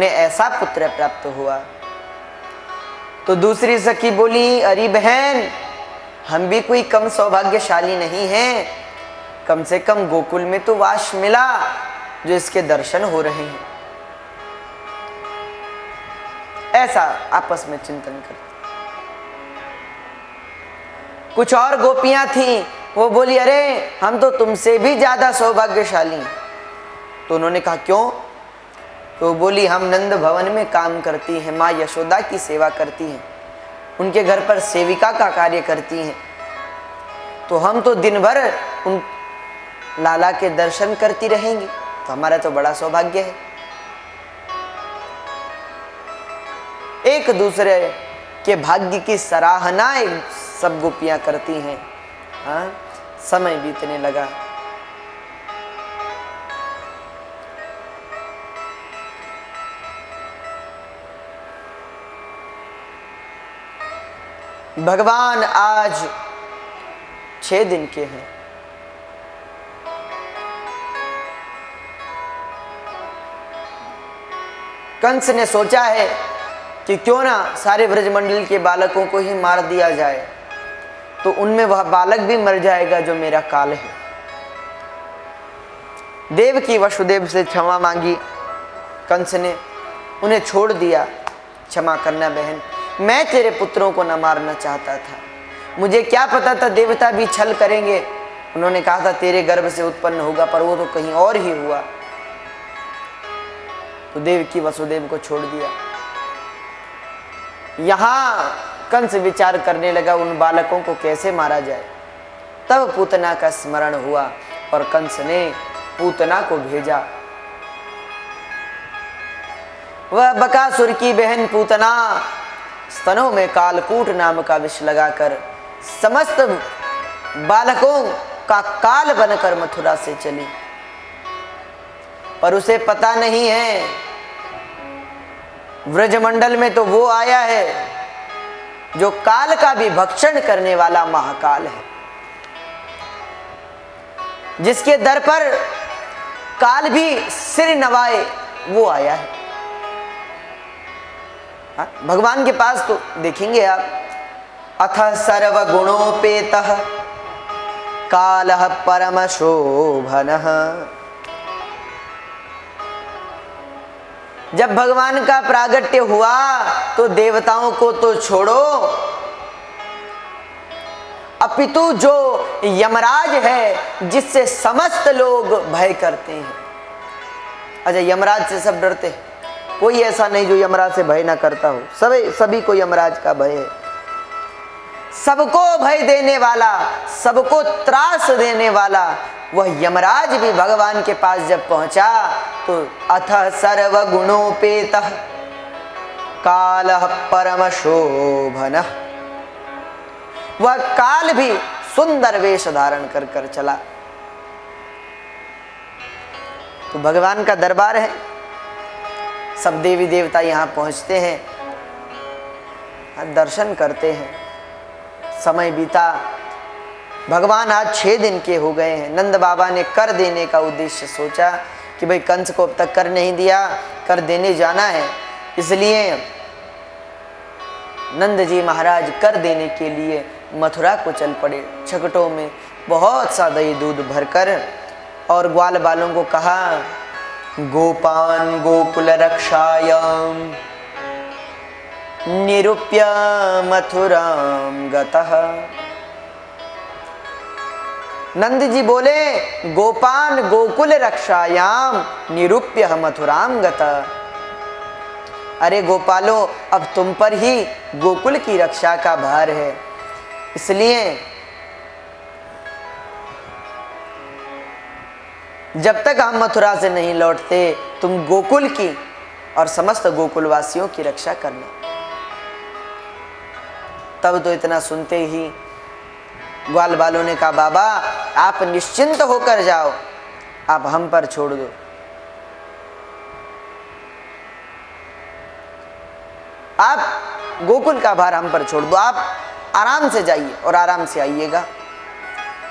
उन्हें ऐसा पुत्र प्राप्त हुआ। तो दूसरी सखी बोली, अरे बहन, हम भी कोई कम सौभाग्यशाली नहीं हैं, कम से कम गोकुल में तो वास मिला जो इसके दर्शन हो रहे हैं। ऐसा आपस में चिंतन करते। कुछ और गोपियां थीं, वो बोली, अरे हम तो तुमसे भी ज्यादा सौभाग्यशाली। तो उन्होंने कहा, क्यों? तो बोली, हम नंद भवन में काम करती हैं, माँ यशोदा की सेवा करती हैं, उनके घर पर सेविका का कार्य करती हैं, तो हम तो दिन भर उन लाला के दर्शन करती रहेंगी, तो हमारा तो बड़ा सौभाग्य है। एक दूसरे के भाग्य की सराहना सब गोपियां करती हैं। हाँ, समय बीतने लगा। भगवान आज 6 दिन के हैं। कंस ने सोचा है कि क्यों ना सारे ब्रजमंडल के बालकों को ही मार दिया जाए, तो उनमें वह बालक भी मर जाएगा जो मेरा काल है। देव की वसुदेव से क्षमा मांगी कंस ने, उन्हें छोड़ दिया। क्षमा करना बहन, मैं तेरे पुत्रों को न मारना चाहता था, मुझे क्या पता था देवता भी छल करेंगे। उन्होंने कहा था तेरे गर्भ से उत्पन्न होगा, पर वो तो कहीं और ही हुआ। तो देव की वसुदेव को छोड़ दिया। यहां कंस विचार करने लगा उन बालकों को कैसे मारा जाए। तब पूतना का स्मरण हुआ और कंस ने पूतना को भेजा। वह बकासुर की बहन पूतना स्तनों में कालकूट नाम का विष लगाकर समस्त बालकों का काल बनकर मथुरा से चली, पर उसे पता नहीं है व्रजमंडल में तो वो आया है जो काल का भी भक्षण करने वाला महाकाल है, जिसके दर पर काल भी सिर नवाए वो आया है। भगवान के पास तो देखेंगे आप, अथ सर्वगुणोपेतः कालः परम शोभनः। जब भगवान का प्रागट्य हुआ तो देवताओं को तो छोड़ो, अपितु जो यमराज है जिससे समस्त लोग भय करते हैं। अच्छा, यमराज से सब डरते हैं, कोई ऐसा नहीं जो यमराज से भय ना करता हो। सभी को यमराज का भय है। सबको भय देने वाला, सबको त्रास देने वाला वह यमराज भी भगवान के पास जब पहुंचा तो अथ सर्वगुणोपेतः कालः परम शोभनः, वह काल भी सुंदर वेश धारण कर कर चला। तो भगवान का दरबार है, सब देवी देवता यहाँ पहुँचते हैं, दर्शन करते हैं। समय बीता, भगवान आज 6 दिन के हो गए हैं। नंद बाबा ने कर देने का उद्देश्य सोचा कि भाई कंस को अब तक कर नहीं दिया, कर देने जाना है, इसलिए नंद जी महाराज कर देने के लिए मथुरा को चल पड़े। छकटों में बहुत सा दही दूध भरकर और ग्वाल बालों को कहा, गोपान गोकुल रक्षायाम निरूप्य मथुराम गतः। नंद जी बोले, गोपान गोकुल रक्षायाम निरूप्य मथुराम गतः। अरे गोपालों, अब तुम पर ही गोकुल की रक्षा का भार है, इसलिए जब तक हम मथुरा से नहीं लौटते तुम गोकुल की और समस्त गोकुलवासियों की रक्षा करना। तब तो इतना सुनते ही ग्वाल बालों ने कहा, बाबा आप निश्चिंत होकर जाओ, आप हम पर छोड़ दो। आप गोकुल का भार हम पर छोड़ दो, आप आराम से जाइए और आराम से आइएगा।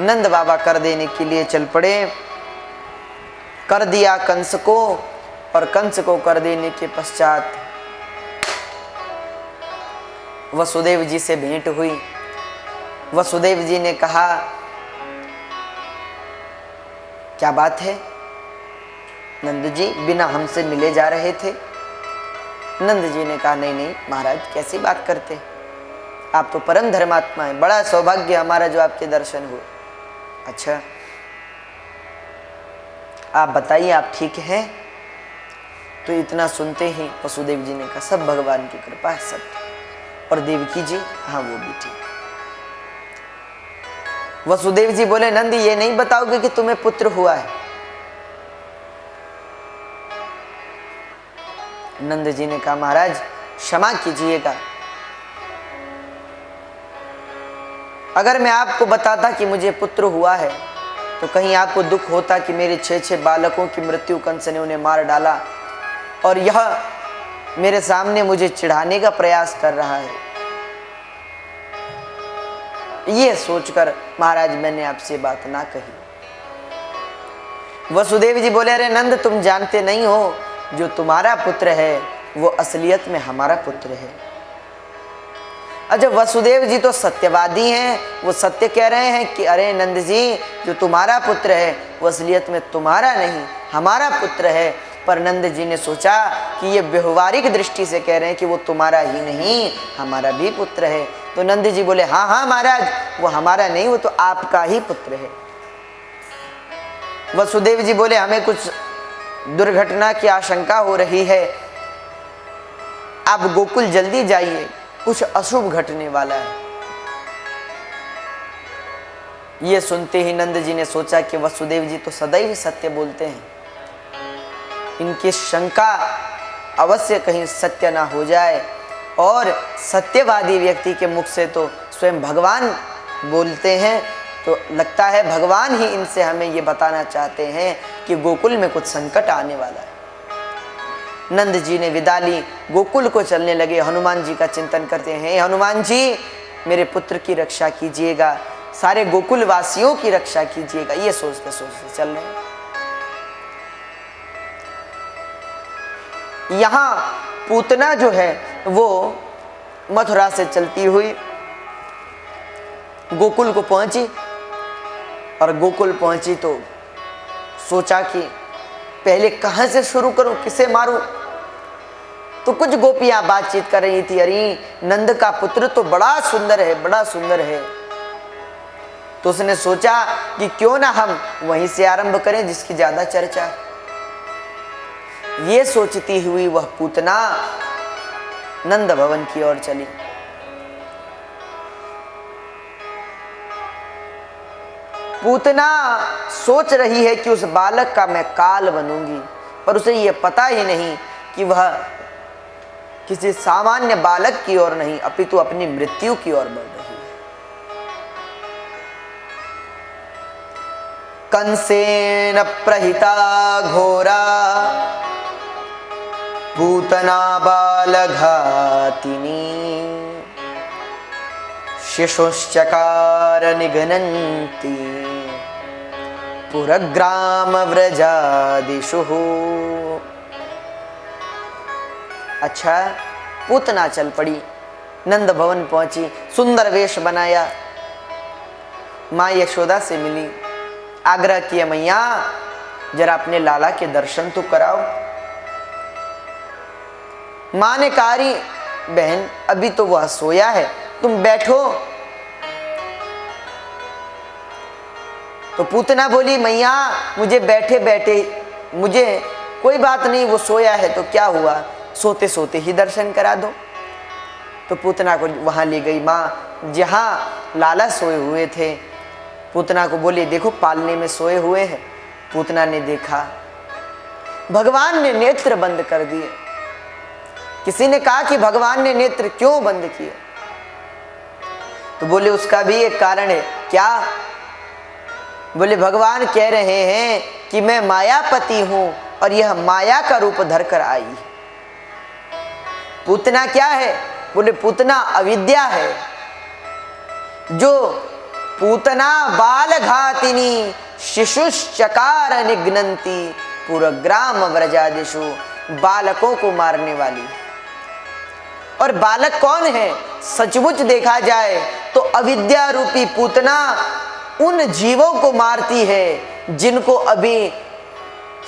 नंद बाबा कर देने के लिए चल पड़े। कर दिया कंस को और कंस को कर देने के पश्चात वसुदेव जी से भेंट हुई। वसुदेव जी ने कहा, क्या बात है नंद जी, बिना हमसे मिले जा रहे थे? नंद जी ने कहा, नहीं नहीं महाराज, कैसी बात करते, आप तो परम धर्मात्मा हैं, बड़ा सौभाग्य हमारा जो आपके दर्शन हुए। अच्छा आप बताइए, आप ठीक हैं? तो इतना सुनते ही वसुदेव जी ने कहा, सब भगवान की कृपा है, सब। और देवकी जी, हाँ वो भी ठीक। वसुदेव जी बोले, नंद ये नहीं बताओगे कि तुम्हें पुत्र हुआ है? नंद जी ने कहा, महाराज क्षमा कीजिएगा, अगर मैं आपको बताता कि मुझे पुत्र हुआ है तो कहीं आपको दुख होता कि मेरे 6 बालकों की मृत्यु कंस ने उन्हें मार डाला और यह मेरे सामने मुझे चिढ़ाने का प्रयास कर रहा है। ये सोचकर महाराज मैंने आपसे बात ना कही। वसुदेव जी बोले, अरे नंद तुम जानते नहीं हो, जो तुम्हारा पुत्र है वो असलियत में हमारा पुत्र है। अच्छा वसुदेव जी तो सत्यवादी हैं, वो सत्य कह रहे हैं कि अरे नंद जी जो तुम्हारा पुत्र है वो असलियत में तुम्हारा नहीं हमारा पुत्र है। पर नंद जी ने सोचा कि ये व्यवहारिक दृष्टि से कह रहे हैं कि वो तुम्हारा ही नहीं हमारा भी पुत्र है। तो नंद जी बोले, हाँ हाँ महाराज, वो हमारा नहीं, वो तो आपका ही पुत्र है। वसुदेव जी बोले, हमें कुछ दुर्घटना की आशंका हो रही है, आप गोकुल जल्दी जाइए, कुछ अशुभ घटने वाला है। ये सुनते ही नंद जी ने सोचा कि वसुदेव जी तो सदैव सत्य बोलते हैं, इनकी शंका अवश्य कहीं सत्य ना हो जाए। और सत्यवादी व्यक्ति के मुख से तो स्वयं भगवान बोलते हैं, तो लगता है भगवान ही इनसे हमें ये बताना चाहते हैं कि गोकुल में कुछ संकट आने वाला है। नंद जी ने विदा ली, गोकुल को चलने लगे। हनुमान जी का चिंतन करते हैं, हनुमान जी मेरे पुत्र की रक्षा कीजिएगा, सारे गोकुल वासियों की रक्षा कीजिएगा। ये सोचते सोचते चल रहे हैं। यहाँ पूतना जो है वो मथुरा से चलती हुई गोकुल को पहुंची, और गोकुल पहुंची तो सोचा कि पहले कहां से शुरू करूं, किसे मारूं। तो कुछ गोपियां बातचीत कर रही थी, अरे नंद का पुत्र तो बड़ा सुंदर है, बड़ा सुंदर है। तो उसने सोचा कि क्यों ना हम वहीं से आरंभ करें जिसकी ज्यादा चर्चा है। ये सोचती हुई वह पूतना नंद भवन की ओर चली। पूतना सोच रही है कि उस बालक का मैं काल बनूंगी, पर उसे यह पता ही नहीं कि वह किसी सामान्य बालक की ओर नहीं अपितु अपनी मृत्यु की ओर बढ़ रही है। कंसेन प्रहिता घोरा पूतना बालघातिनी शिशुश्चकार निघ्नन्ति पुरग्राम व्रजादिषु। अच्छा पूतना चल पड़ी, नंद भवन पहुंची, सुंदर वेश बनाया, माँ यशोदा से मिली, आग्रह किया मैया जरा अपने लाला के दर्शन तो कराओ। माँ ने कहा, बहन अभी तो वह सोया है, तुम बैठो। तो पूतना बोली, मैया मुझे बैठे बैठे, मुझे कोई बात नहीं, वो सोया है तो क्या हुआ, सोते सोते ही दर्शन करा दो। तो पूतना को वहां ले गई माँ जहां लाला सोए हुए थे। पूतना को बोले, देखो पालने में सोए हुए हैं। पूतना ने देखा, भगवान ने नेत्र बंद कर दिए। किसी ने कहा कि भगवान ने नेत्र क्यों बंद किए? तो बोले उसका भी एक कारण है। क्या? बोले भगवान कह रहे हैं कि मैं मायापति हूं और यह माया का रूप धरकर आई। पूतना क्या है? बोले पूतना अविद्या है। जो पूतना बालघातिनी शिशुश्चकार निघ्नन्ति पुरग्राम व्रजादिषु, बालकों को मारने वाली। और बालक कौन है? सचमुच देखा जाए तो अविद्या रूपी पूतना उन जीवों को मारती है जिनको अभी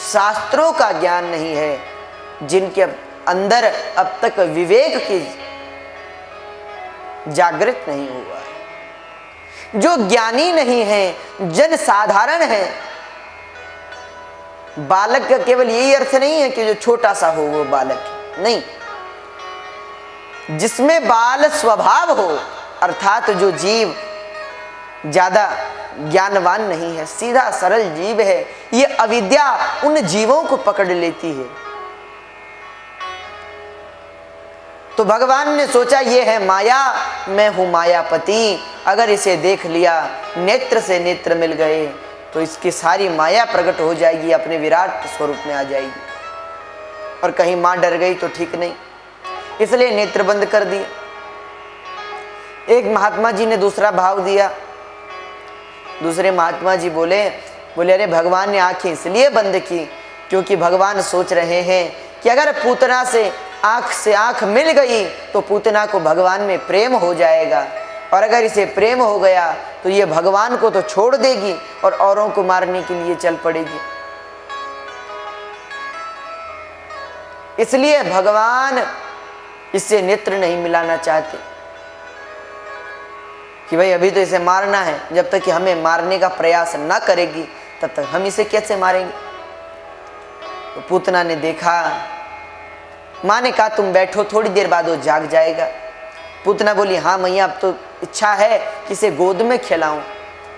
शास्त्रों का ज्ञान नहीं है, जिनके अंदर अब तक विवेक की जागृत नहीं हुआ है, जो ज्ञानी नहीं है, जन साधारण है। बालक का केवल यही अर्थ नहीं है कि जो छोटा सा हो वो बालक है, नहीं, जिसमें बाल स्वभाव हो, अर्थात जो जीव ज्यादा ज्ञानवान नहीं है, सीधा सरल जीव है, ये अविद्या उन जीवों को पकड़ लेती है। तो भगवान ने सोचा ये है माया, मैं हूं मायापति, अगर इसे देख लिया, नेत्र से नेत्र मिल गए तो इसकी सारी माया प्रकट हो जाएगी, अपने विराट स्वरूप में आ जाएगी। और कहीं मां डर गई तो ठीक नहीं, इसलिए नेत्र बंद कर दिए। एक महात्मा जी ने दूसरा भाव दिया। दूसरे महात्मा जी बोले अरे भगवान ने आंखें इसलिए बंद की क्योंकि भगवान सोच रहे हैं कि अगर पूतना से आंख मिल गई तो पूतना को भगवान में प्रेम हो जाएगा, और अगर इसे प्रेम हो गया तो ये भगवान को तो छोड़ देगी और औरों को मारने के लिए चल पड़ेगी। इसलिए भगवान इससे नेत्र नहीं मिलाना चाहते कि भाई अभी तो इसे मारना है, जब तक कि हमें मारने का प्रयास ना करेगी तब तक हम इसे कैसे मारेंगे। तो पूतना ने देखा, माँ ने कहा तुम बैठो, थोड़ी देर बाद वो जाग जाएगा। पूतना बोली हाँ मैया, अब तो इच्छा है कि इसे गोद में खिलाऊं।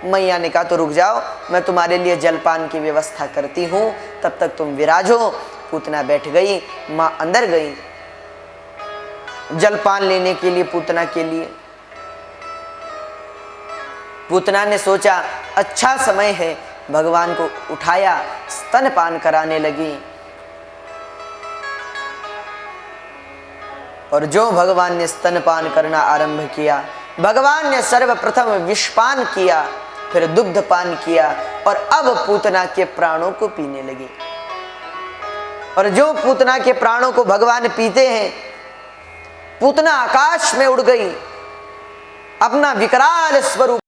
मैया ने कहा तो रुक जाओ, मैं तुम्हारे लिए जलपान की व्यवस्था करती हूँ, तब तक तुम विराजो। पूतना बैठ गई, माँ अंदर गई जलपान लेने के लिए पूतना के लिए। पूतना ने सोचा अच्छा समय है, भगवान को उठाया, स्तनपान कराने लगी। और जो भगवान ने स्तनपान करना आरंभ किया, भगवान ने सर्वप्रथम विषपान किया, फिर दुग्धपान किया, और अब पूतना के प्राणों को पीने लगी। और जो पूतना के प्राणों को भगवान पीते हैं, पूतना आकाश में उड़ गई, अपना विकराल स्वरूप